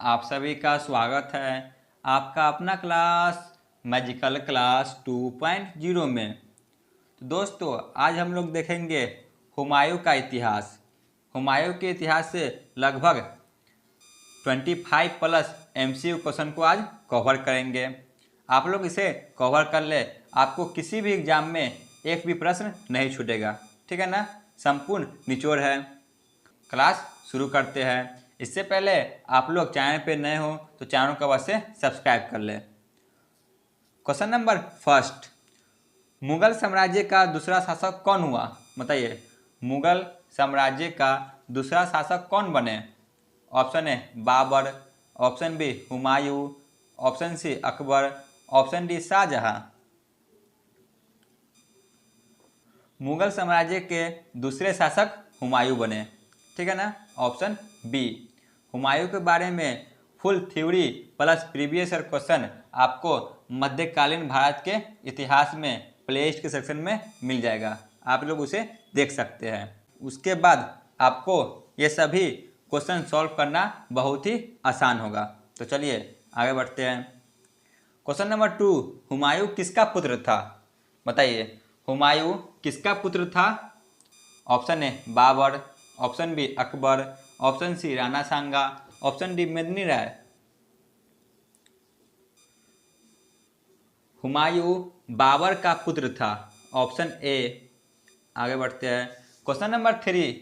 आप सभी का स्वागत है आपका अपना क्लास मैजिकल क्लास 2.0 में। तो दोस्तों आज हम लोग देखेंगे हुमायूं का इतिहास। हुमायूं के इतिहास से लगभग 25 प्लस MCQ क्वेश्चन को आज कवर करेंगे। आप लोग इसे कवर कर ले, आपको किसी भी एग्जाम में एक भी प्रश्न नहीं छूटेगा, ठीक है ना। संपूर्ण निचोड़ है। क्लास शुरू करते हैं। इससे पहले आप लोग चैनल पे नए हो तो चैनल को अवश्य सब्सक्राइब कर ले। क्वेश्चन नंबर फर्स्ट, मुगल साम्राज्य का दूसरा शासक कौन हुआ? बताइए, मुगल साम्राज्य का दूसरा शासक कौन बने? Option A Babur, option B Humayun, option C Akbar, option D Shahjahan. Mughal साम्राज्य के दूसरे शासक हुमायूं बने, ठीक है ना। Option B. हुमायूं के बारे में full theory plus previous year question आपको मध्यकालीन भारत के इतिहास में प्लेलिस्ट के सेक्शन में मिल जाएगा, आप लोग उसे देख सकते हैं। उसके बाद आपको ये सभी क्वेश्चन सॉल्व करना बहुत ही आसान होगा। तो चलिए आगे बढ़ते हैं। क्वेश्चन नंबर 2, हुमायूं किसका पुत्र था? बताइए, हुमायूं किसका पुत्र था? Option A Babur, option B Akbar, option C Rana Sanga, option D Medini Rai. Humayun Babar का पुत्र था, ऑप्शन ए। आगे बढ़ते हैं। क्वेश्चन नंबर 3,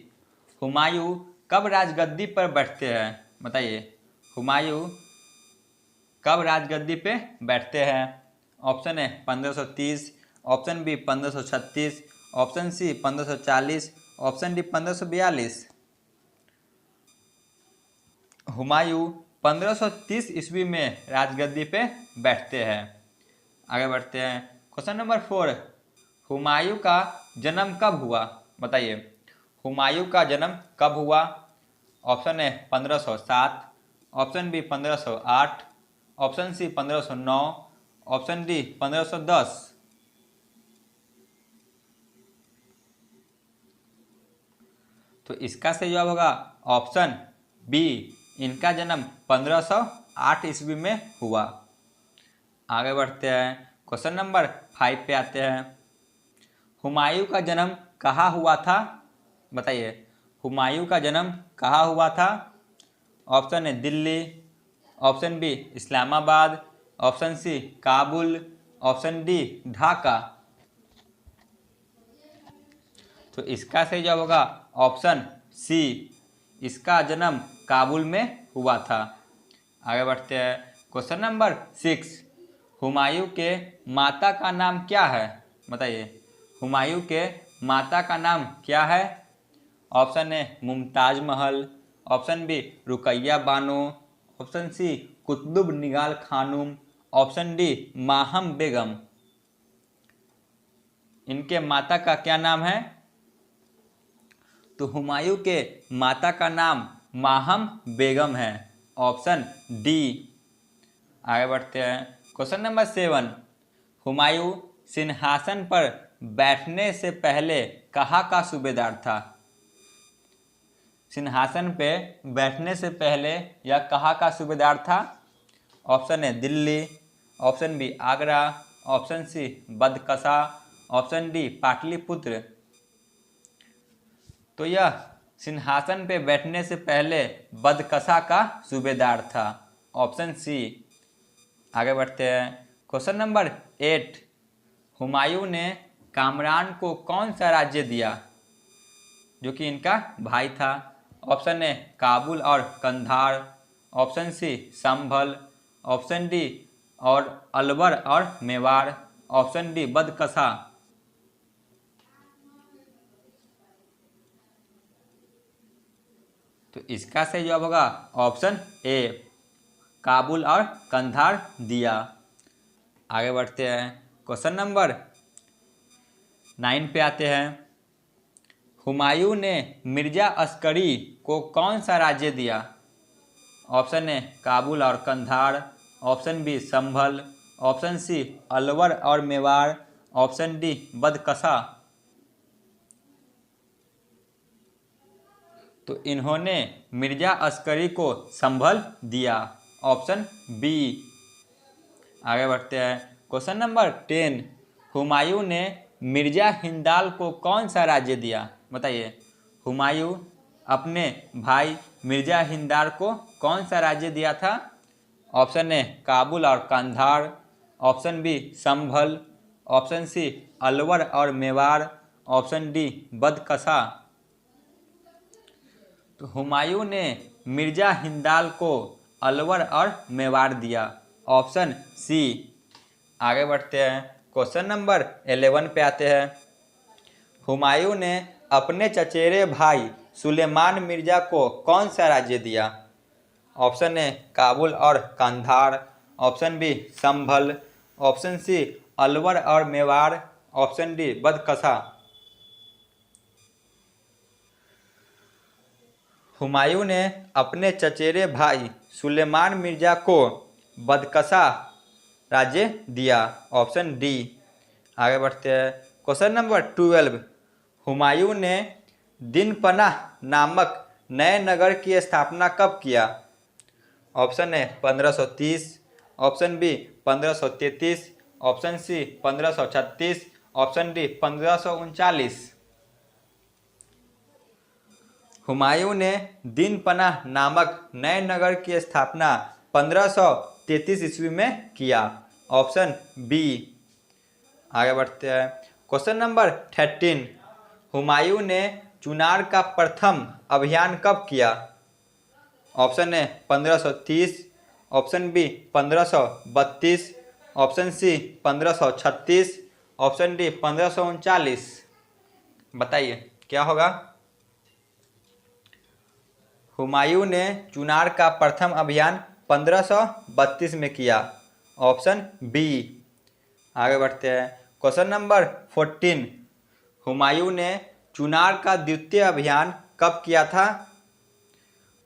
हुमायूं कब राजगद्दी पर बैठते हैं? बताइए, हुमायूं कब राजगद्दी पे बैठते हैं? Option A 1530, option B 1536, option C 1540, option D 1542। Humayun 1530 ईस्वी में राजगद्दी पे बैठते हैं। आगे बढ़ते हैं। क्वेश्चन नंबर 4, हुमायूं का जन्म कब हुआ? बताइए, हुमायूं का जन्म कब हुआ? Option A 1507, option B 1508, option C 1509, option D 1510। तो इसका सही जवाब होगा ऑप्शन बी, इनका जन्म 1508 ईस्वी में हुआ। आगे बढ़ते हैं। क्वेश्चन नंबर 5 पे आते हैं। हुमायूं का जन्म कहाँ हुआ था? बताइए, हुमायूं का जन्म कहाँ हुआ था? Option A Delhi, option B Islamabad, option C Kabul, option D Dhaka. तो इसका सही जवाब होगा ऑप्शन सी, इसका जन्म काबुल में हुआ था। आगे बढ़ते हैं। क्वेश्चन नंबर 6, हुमायूं के माता का नाम क्या है? बताइए, हुमायूं के माता का नाम क्या है? Option A Mumtaz Mahal, option B Ruqaiya Bano, option C Qutub Nigar Khanum, option D Maham Begum. इनके माता का क्या नाम है? तो हुमायूं के माता का नाम माहम बेगम है, ऑप्शन डी। आगे बढ़ते हैं। क्वेश्चन नंबर 7, हुमायूं सिंहासन पर बैठने से पहले कहाँ का सूबेदार था? सिंहासन पे बैठने से पहले यह कहाँ का सूबेदार था? Option A Delhi, option B Agra, option C Badakhshan, option D Pataliputra. तो यह सिंहासन पे बैठने से पहले बदकसा का सूबेदार था, ऑप्शन सी। आगे बढ़ते हैं। क्वेश्चन नंबर 8, हुमायूं ने कामरान को कौन सा राज्य दिया जो कि इनका भाई था? ऑप्शन ए काबुल और कंधार, ऑप्शन सी संभल, ऑप्शन डी और अलवर और मेवाड़, ऑप्शन डी बदकसा। तो इसका सही जवाब होगा ऑप्शन ए, काबुल और कंधार दिया। आगे बढ़ते हैं। क्वेश्चन नंबर 9 पे आते हैं। हुमायूं ने मिर्जा अस्करी को कौन सा राज्य दिया? ऑप्शन ए काबुल और कंधार, ऑप्शन बी संभल, ऑप्शन सी अलवर और मेवाड़, ऑप्शन डी बदकसा। तो इन्होंने मिर्जा अस्करी को संभल दिया। Option B. आगे बढ़ते हैं। क्वेश्चन नंबर 10, हुमायूं ने मिर्जा हिंदाल को कौन सा राज्य दिया? बताइए, हुमायूं अपने भाई मिर्जा हिंदाल को कौन सा राज्य दिया था? ऑप्शन ए काबुल और कंधार, ऑप्शन बी संभल, ऑप्शन सी अलवर और मेवाड़, ऑप्शन डी बदकसा। तो हुमायूं ने मिर्जा हिंदाल को अलवर और मेवाड़ दिया। Option C. आगे बढ़ते हैं। क्वेश्चन नंबर 11 पे आते हैं। हुमायूं ने अपने चचेरे भाई सुलेमान मिर्जा को कौन सा राज्य दिया? ऑप्शन ए काबुल और कंधार, ऑप्शन बी संभल, ऑप्शन सी अलवर और मेवाड़, ऑप्शन डी बदकसा। हुमायूं ने अपने चचेरे भाई सुलेमान मिर्जा को बदकसा राज्य दिया। Option D. आगे बढ़ते हैं। क्वेश्चन नंबर 12, हुमायूं ने दिनपना नामक नए नगर की स्थापना कब किया? Option A 1530, option B 1533, option C 1536, option D 1539। Humayun ने दिनपना नामक नए नगर की स्थापना 1533 ईस्वी में किया। Option B. आगे बढ़ते हैं। क्वेश्चन नंबर 13, हुमायूं ने चुनार का प्रथम अभियान कब किया? Option A 1530, option B 1532, option C 1536, option D 1539। बताइए क्या होगा? हुमायूं ने चुनार का प्रथम अभियान 1532 में किया। Option B. आगे बढ़ते हैं। क्वेश्चन नंबर 14, हुमायूं ने चुनार का द्वितीय अभियान कब किया था?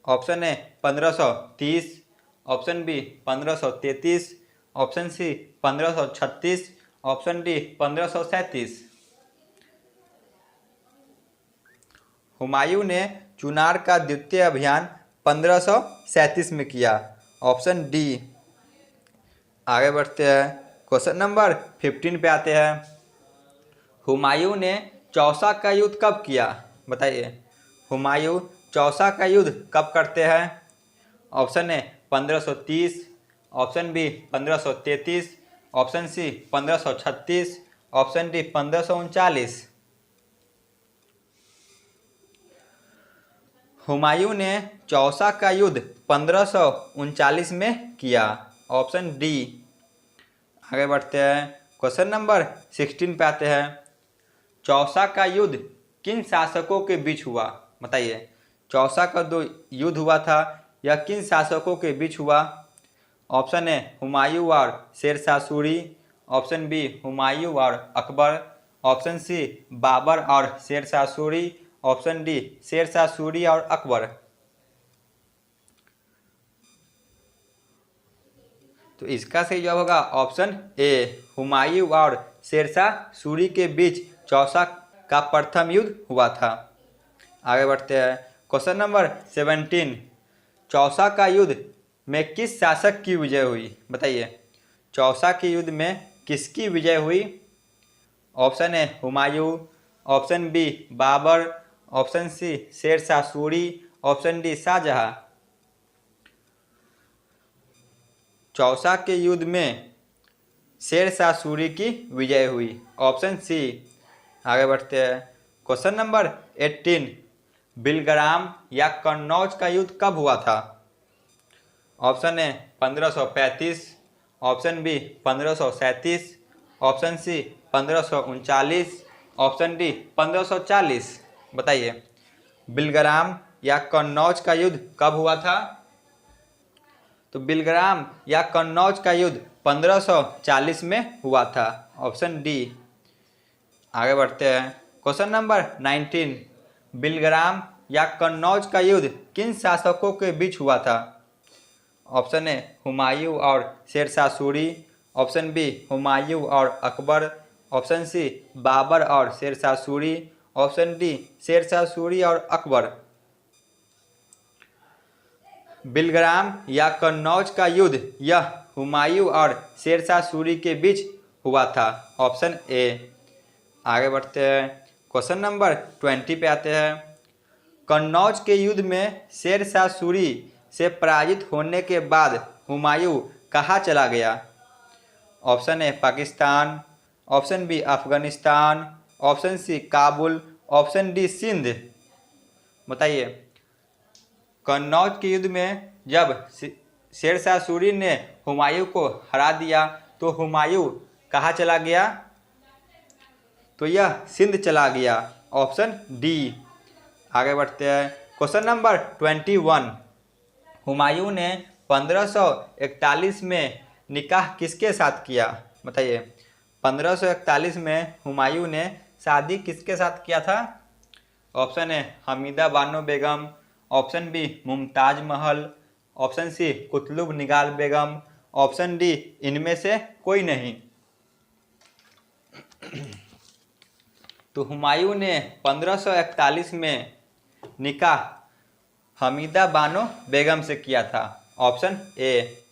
Option A 1530, option B 1533, option C 1536, option D 1537। Humayun ने चुनार का द्वितीय अभियान 1537 में किया। Option D. आगे बढ़ते हैं। क्वेश्चन नंबर 15 पे आते हैं। हुमायूं ने चौसा का युद्ध कब किया? बताइए, हुमायूं चौसा का युद्ध कब करते हैं? Option A 1530, option B 1533, option C 1536, option D 1539। Humayun ने चौसा का युद्ध 1539 में किया। Option D. आगे बढ़ते हैं। क्वेश्चन नंबर 16 पे आते हैं। चौसा का युद्ध किन शासकों के बीच हुआ? बताइए, चौसा का जो युद्ध हुआ था यह किन शासकों के बीच हुआ? ऑप्शन ए हुमायूं और शेरशाह सूरी, ऑप्शन बी हुमायूं और अकबर, ऑप्शन सी बाबर और शेरशाह सूरी, ऑप्शन डी शेरशाह सूरी और अकबर। तो इसका सही जवाब होगा ऑप्शन ए, हुमायूं और शेरशाह सूरी के बीच चौसा का प्रथम युद्ध हुआ था। आगे बढ़ते हैं। क्वेश्चन नंबर 17, चौसा का युद्ध में किस शासक की विजय हुई? बताइए, चौसा के युद्ध में किसकी विजय हुई? Option A Humayun, option B Babur, option C Sher Shah Suri, option D Shahjahan. Chausa के युद्ध में शेरशाह सूरी की विजय हुई। Option C. आगे बढ़ते हैं। क्वेश्चन नंबर 18, बिलग्राम या कन्नौज का युद्ध कब हुआ था? Option A 1535, option B 1537, option C 1539, option D 1540। बताइए, बिलग्राम या कन्नौज का युद्ध कब हुआ था? तो बिलग्राम या कन्नौज का युद्ध 1540 में हुआ था। Option D. आगे बढ़ते हैं। क्वेश्चन नंबर 19, बिलग्राम या कन्नौज का युद्ध किन शासकों के बीच हुआ था? ऑप्शन ए हुमायूं और शेरशाह सूरी, ऑप्शन बी हुमायूं और अकबर, ऑप्शन सी बाबर और शेरशाह सूरी, ऑप्शन डी शेरशाह सूरी और अकबर। बिलग्राम या कन्नौज का युद्ध यह हुमायूं और शेरशाह सूरी के बीच हुआ था। Option A. आगे बढ़ते हैं, क्वेश्चन नंबर 20 पे आते हैं। कन्नौज के युद्ध में शेरशाह सूरी से पराजित होने के बाद हुमायूं कहाँ चला गया? Option A Pakistan, option B Afghanistan, option C Kabul, option D Sindh. बताइए, कन्नौज के युद्ध में जब शेरशाह सूरी ने हुमायूं को हरा दिया तो हुमायूं कहाँ चला गया? तो यह सिंध चला गया। Option D. आगे बढ़ते हैं, क्वेश्चन नंबर 21। हुमायूं ने 1541 में निकाह किसके साथ किया? बताइए, 1541 में हुमायूं ने शादी किसके साथ किया था? Option A Hamida Bano Begum, option B Mumtaz Mahal, option C Qutub Nigal Begum, option D इनमें से कोई नहीं। तो हुमायूं ने 1541 में निकाह हमीदा बानो बेगम से किया था। Option A.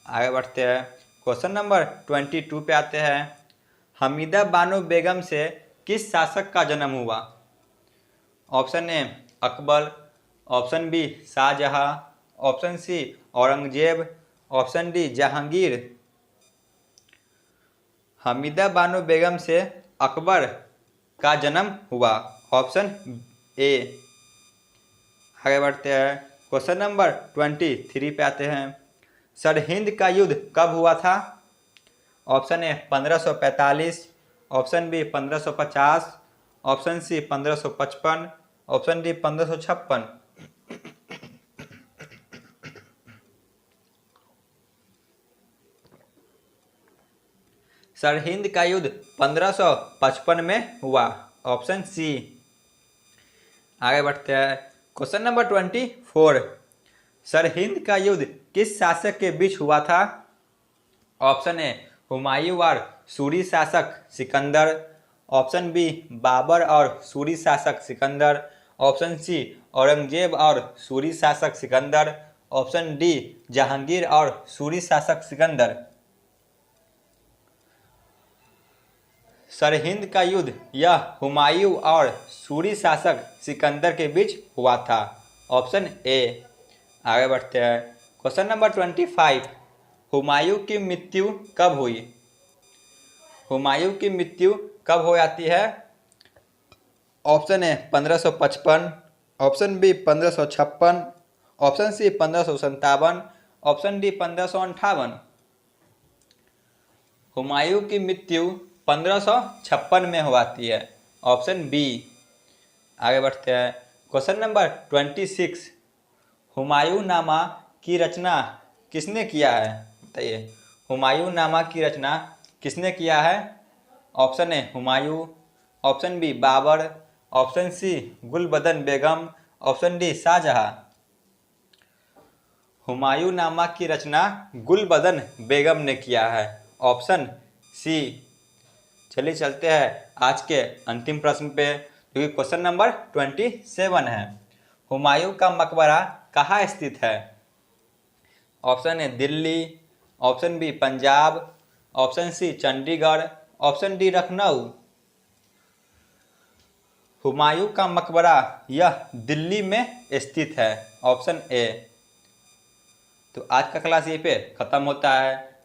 आगे बढ़ते हैं, क्वेश्चन नंबर 22 पे आते हैं। हमीदा बानो बेगम से किस शासक का जन्म हुआ? Option A Akbar, option B Shahjahan, option C Aurangzeb, option D Jahangir. Hamida Bano Begum से अकबर का जन्म हुआ। Option A. आगे बढ़ते हैं, क्वेश्चन नंबर 23 पे आते हैं। सरहिंद का युद्ध कब हुआ था? Option A 1545, option B 1550, option C 1555, option D 1556। Sirhind का युद्ध 1555 में हुआ। Option C. आगे बढ़ते हैं, क्वेश्चन नंबर 24। सरहिंद का युद्ध किस शासक के बीच हुआ था? ऑप्शन ए हुमायूं और सूरी शासक सिकंदर, ऑप्शन बी बाबर और सूरी शासक सिकंदर, ऑप्शन सी औरंगजेब और सूरी शासक सिकंदर, ऑप्शन डी जहांगीर और सूरी शासक सिकंदर। सरहिंद का युद्ध यह हुमायूं और सूरी शासक सिकंदर के बीच हुआ था। Option A. आगे बढ़ते हैं, क्वेश्चन नंबर 25। हुमायूं की मृत्यु कब हुई? हुमायूं की मृत्यु कब हो जाती है? Option A 1555, option B 1556, option C 1557, option D 1558। Humayun की मृत्यु 1556 में होती है। Option B. आगे बढ़ते हैं, क्वेश्चन नंबर 26। हुमायूं नामा की रचना किसने किया है? बताइए, हुमायूं नामा की रचना किसने किया है? Option A Humayun, option B Babur, option C Gulbadan Begum, option D Shah Jahan. Humayun Nama की रचना गुलबदन बेगम ने किया है। Option C. चलिए चलते हैं आज के अंतिम प्रश्न पे, जो कि क्वेश्चन नंबर 27 है। हुमायूं का मकबरा कहाँ स्थित है? Option A Delhi, option B Punjab, option C Chandigarh, option D Lucknow. Humayun का मकबरा यह दिल्ली में स्थित है। Option A. तो आज का क्लास यहीं पे ख़त्म होता है।